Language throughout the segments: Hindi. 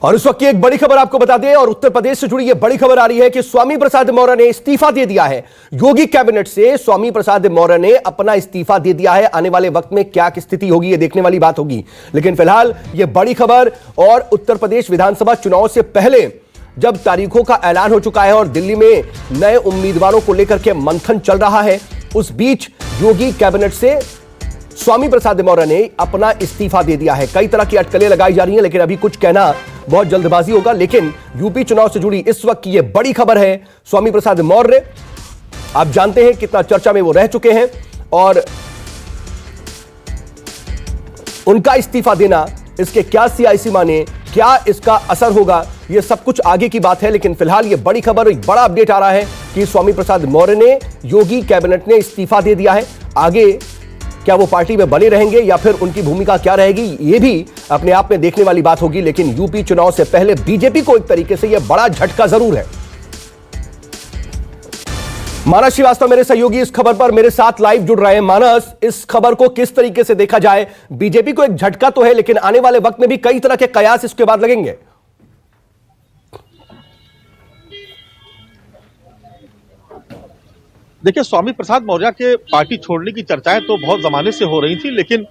और इस वक्त की एक बड़ी खबर आपको बता दें, और उत्तर प्रदेश से जुड़ी यह बड़ी खबर आ रही है कि स्वामी प्रसाद मौर्य ने इस्तीफा दे दिया है। योगी कैबिनेट से स्वामी प्रसाद मौर्य ने अपना इस्तीफा दे दिया है। आने वाले वक्त में क्या स्थिति होगी, यह देखने वाली बात होगी। लेकिन फिलहाल यह बड़ी खबर, और उत्तर प्रदेश विधानसभा चुनाव से पहले जब तारीखों का ऐलान हो चुका है और दिल्ली में नए उम्मीदवारों को लेकर के मंथन चल रहा है, उस बीच योगी कैबिनेट से स्वामी प्रसाद मौर्य ने अपना इस्तीफा दे दिया है। कई तरह की अटकलें लगाई जा रही हैं, लेकिन अभी कुछ कहना बहुत जल्दबाजी होगा। लेकिन यूपी चुनाव से जुड़ी इस वक्त की यह बड़ी खबर है। स्वामी प्रसाद मौर्य, आप जानते हैं कितना चर्चा में वो रह चुके हैं, और उनका इस्तीफा देना, इसके क्या सियासी माने, क्या इसका असर होगा, यह सब कुछ आगे की बात है। लेकिन फिलहाल यह बड़ी खबर, एक बड़ा अपडेट आ रहा है कि स्वामी प्रसाद मौर्य ने, योगी कैबिनेट ने इस्तीफा दे दिया है। आगे क्या वो पार्टी में बने रहेंगे या फिर उनकी भूमिका क्या रहेगी, ये भी अपने आप में देखने वाली बात होगी। लेकिन यूपी चुनाव से पहले बीजेपी को एक तरीके से यह बड़ा झटका जरूर है। मानस श्रीवास्तव मेरे सहयोगी इस खबर पर मेरे साथ लाइव जुड़ रहे हैं। मानस, इस खबर को किस तरीके से देखा जाए? बीजेपी को एक झटका तो है, लेकिन आने वाले वक्त में भी कई तरह के कयास इसके बाद लगेंगे। देखिए, स्वामी प्रसाद मौर्य के पार्टी छोड़ने की चर्चाएं तो बहुत जमाने से हो रही थी, लेकिन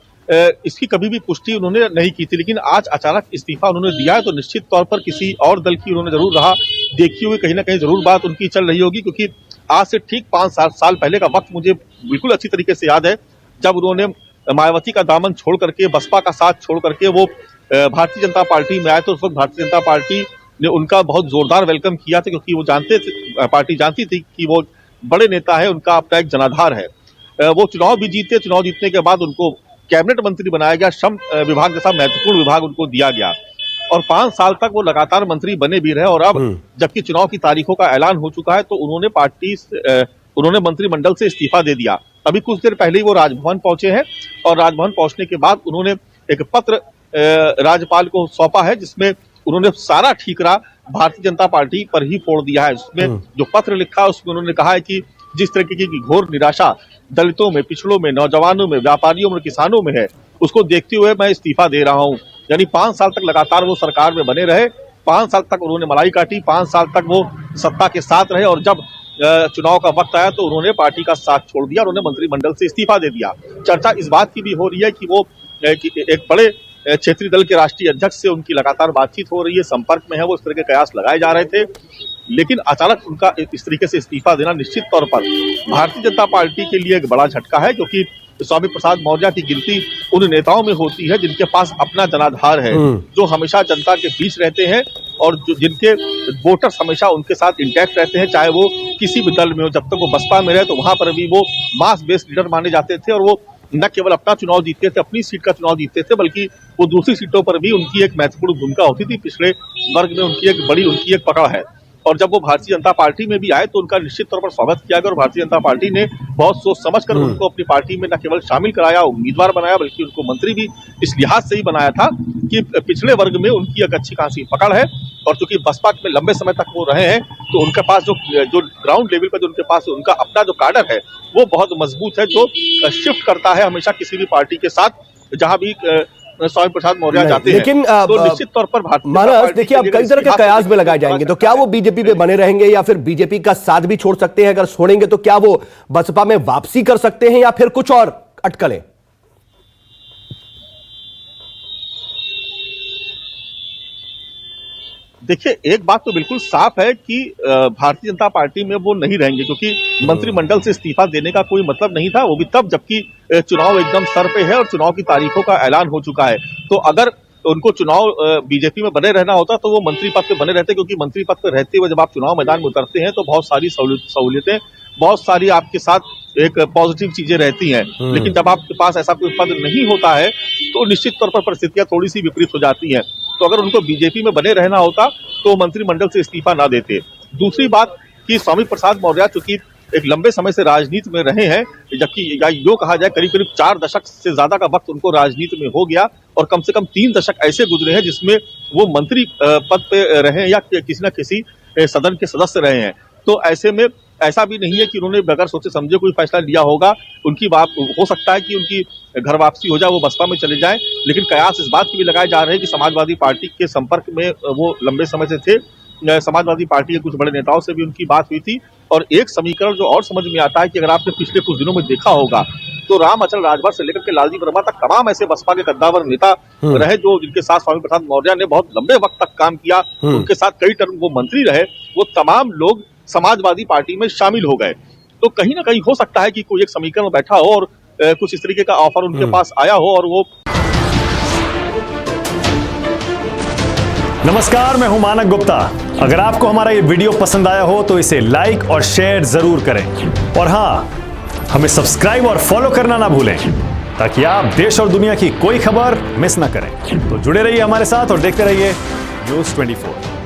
इसकी कभी भी पुष्टि उन्होंने नहीं की थी। लेकिन आज अचानक इस्तीफा उन्होंने दिया है, तो निश्चित तौर पर किसी और दल की उन्होंने जरूर राह देखी हुई, कहीं ना कहीं जरूर बात उनकी चल रही होगी। क्योंकि आज से ठीक 5 साल पहले का वक्त मुझे बिल्कुल अच्छी तरीके से याद है, जब उन्होंने मायावती का दामन छोड़ करके, बसपा का साथ छोड़ करके वो भारतीय जनता पार्टी में आए। तो उस वक्त भारतीय जनता पार्टी ने उनका बहुत जोरदार वेलकम किया था, क्योंकि वो जानते थे, पार्टी जानती थी कि वो बड़े नेता है, उनका अपना एक जनाधार है। वो चुनाव भी जीते, चुनाव जीतने के बाद उनको कैबिनेट मंत्री बनाया गया, श्रम विभाग जैसा महत्वपूर्ण विभाग उनको दिया गया, और 5 साल तक वो लगातार मंत्री बने भी रहे। और अब जबकि चुनाव की तारीखों का ऐलान हो चुका है, तो उन्होंने मंत्रिमंडल से इस्तीफा दे दिया। अभी कुछ देर पहले ही वो राजभवन पहुंचे हैं, और राजभवन पहुंचने के बाद उन्होंने एक पत्र राज्यपाल को सौंपा है, जिसमें उन्होंने सारा ठीकरा भारतीय जनता पार्टी पर ही फोड़ दिया है। उसमें जो पत्र लिखा है, उसमें उन्होंने कहा है कि जिस तरीके की घोर निराशा दलितों में, पिछड़ों में, नौजवानों में, व्यापारियों में, किसानों में है, उसको देखते हुए मैं इस्तीफा दे रहा हूं। यानी 5 साल तक लगातार वो सरकार में बने रहे, 5 साल तक उन्होंने मलाई काटी, 5 साल तक वो सत्ता के साथ रहे, और जब चुनाव का वक्त आया तो उन्होंने पार्टी का साथ छोड़ दिया और उन्होंने मंत्रिमंडल से इस्तीफा दे दिया। चर्चा इस बात की भी हो रही है कि वो एक बड़े क्षेत्रीय दल के राष्ट्रीय अध्यक्ष से उनकी लगातार बातचीत हो रही है, संपर्क में है, वो इस तरह के कयास लगाए जा रहे थे। लेकिन अचानक उनका इस तरीके से इस्तीफा देना निश्चित तौर पर भारतीय जनता पार्टी के लिए एक बड़ा झटका है, क्योंकि स्वामी प्रसाद मौर्य की गिनती उन नेताओं में होती है जिनके पास अपना जनाधार है, जो हमेशा जनता के बीच रहते हैं, और जिनके वोटर्स हमेशा उनके साथ इंटैक्ट रहते हैं, चाहे वो किसी भी दल में हो। जब तक वो बसपा में रहे तो वहां पर भी वो मास बेस्ड लीडर माने जाते थे, और वो न केवल अपना चुनाव जीतते थे, अपनी सीट का चुनाव जीतते थे, बल्कि वो दूसरी सीटों पर भी उनकी एक महत्वपूर्ण भूमिका होती थी। पिछड़े वर्ग में उनकी एक पकड़ है। और जब वो भारतीय जनता पार्टी में भी आए तो उनका निश्चित तौर पर स्वागत किया गया, और भारतीय जनता पार्टी ने बहुत सोच समझकर उनको अपनी पार्टी में न केवल शामिल कराया, उम्मीदवार बनाया, बल्कि उनको मंत्री भी इस लिहाज से ही बनाया था कि पिछड़े वर्ग में उनकी एक अच्छी खासी पकड़ है। और चूंकि बसपा में लंबे समय तक वो रहे हैं, तो उनके पास जो ग्राउंड लेवल पर जो उनके पास उनका अपना जो काडर है, वो बहुत मजबूत है, जो शिफ्ट करता है हमेशा किसी भी पार्टी के साथ, जहां भी स्वामी प्रसाद मौर्य जाते हैं। लेकिन तो निश्चित तौर पर मानस, देखिए, अब कई तरह के कयास में लगाए जाएंगे, तो क्या वो बीजेपी में बने रहेंगे या फिर बीजेपी का साथ भी छोड़ सकते हैं? अगर छोड़ेंगे तो क्या वो बसपा में वापसी कर सकते हैं या फिर कुछ और अटकलें? देखिए, एक बात तो बिल्कुल साफ है कि भारतीय जनता पार्टी में वो नहीं रहेंगे, क्योंकि मंत्रिमंडल से इस्तीफा देने का कोई मतलब नहीं था, वो भी तब जबकि चुनाव एकदम सर पे है और चुनाव की तारीखों का ऐलान हो चुका है। तो अगर उनको चुनाव बीजेपी में बने रहना होता तो वो मंत्री पद पे बने रहते, क्योंकि मंत्री पद पे रहते हुए जब आप चुनाव मैदान में उतरते हैं तो बहुत सारी सहूलियतें, बहुत सारी आपके साथ एक पॉजिटिव चीजें रहती हैं। लेकिन जब आपके पास ऐसा कोई पद नहीं होता है तो निश्चित तौर पर परिस्थितियां थोड़ी सी विपरीत हो जाती हैं। तो अगर उनको बीजेपी में बने रहना होता तो मंत्रिमंडल से इस्तीफा ना देते। दूसरी बात कि स्वामी प्रसाद मौर्य चूंकि एक लंबे समय से राजनीति में रहे हैं, जबकि यो कहा जाए करीब 4 दशक से ज्यादा का वक्त उनको राजनीति में हो गया, और कम से कम 3 दशक ऐसे गुजरे हैं जिसमें वो मंत्री पद पे रहे हैं या किसी न किसी सदन के सदस्य रहे हैं। तो ऐसे में ऐसा भी नहीं है कि उन्होंने बगैर सोचे समझे कोई फैसला लिया होगा। उनकी बात हो सकता है कि उनकी घर वापसी हो जाए, वो बसपा में चले जाएं, लेकिन कयास इस बात की भी लगाए जा रहे हैं कि समाजवादी पार्टी के संपर्क में वो लंबे समय से थे। समाजवादी पार्टी के कुछ बड़े नेताओं से भी उनकी बात हुई थी। और एक समीकरण जो और समझ में आता है कि अगर आपने पिछले कुछ दिनों में देखा होगा तो राम अचल राजभर से लेकर के लालजी वर्मा तक तमाम ऐसे बसपा के कद्दावर नेता रहे जो जिनके साथ स्वामी प्रसाद मौर्य ने बहुत लंबे वक्त तक काम किया, उनके साथ कई टर्म वो मंत्री रहे, वो तमाम लोग समाजवादी पार्टी में शामिल हो गए। तो कहीं ना कहीं हो सकता है कि कोई एक समीकरण बैठा हो और कुछ इस तरीके का ऑफर उनके पास आया हो और वो। नमस्कार, मैं हूं मानक गुप्ता। अगर आपको हमारा ये वीडियो पसंद आया हो तो इसे लाइक और शेयर जरूर करें और हां, हमें सब्सक्राइब और फॉलो करना ना भूलें ताकि आप देश और दुनिया की कोई खबर मिस ना करें। तो जुड़े रहिए हमारे साथ और देखते रहिए न्यूज़ 24।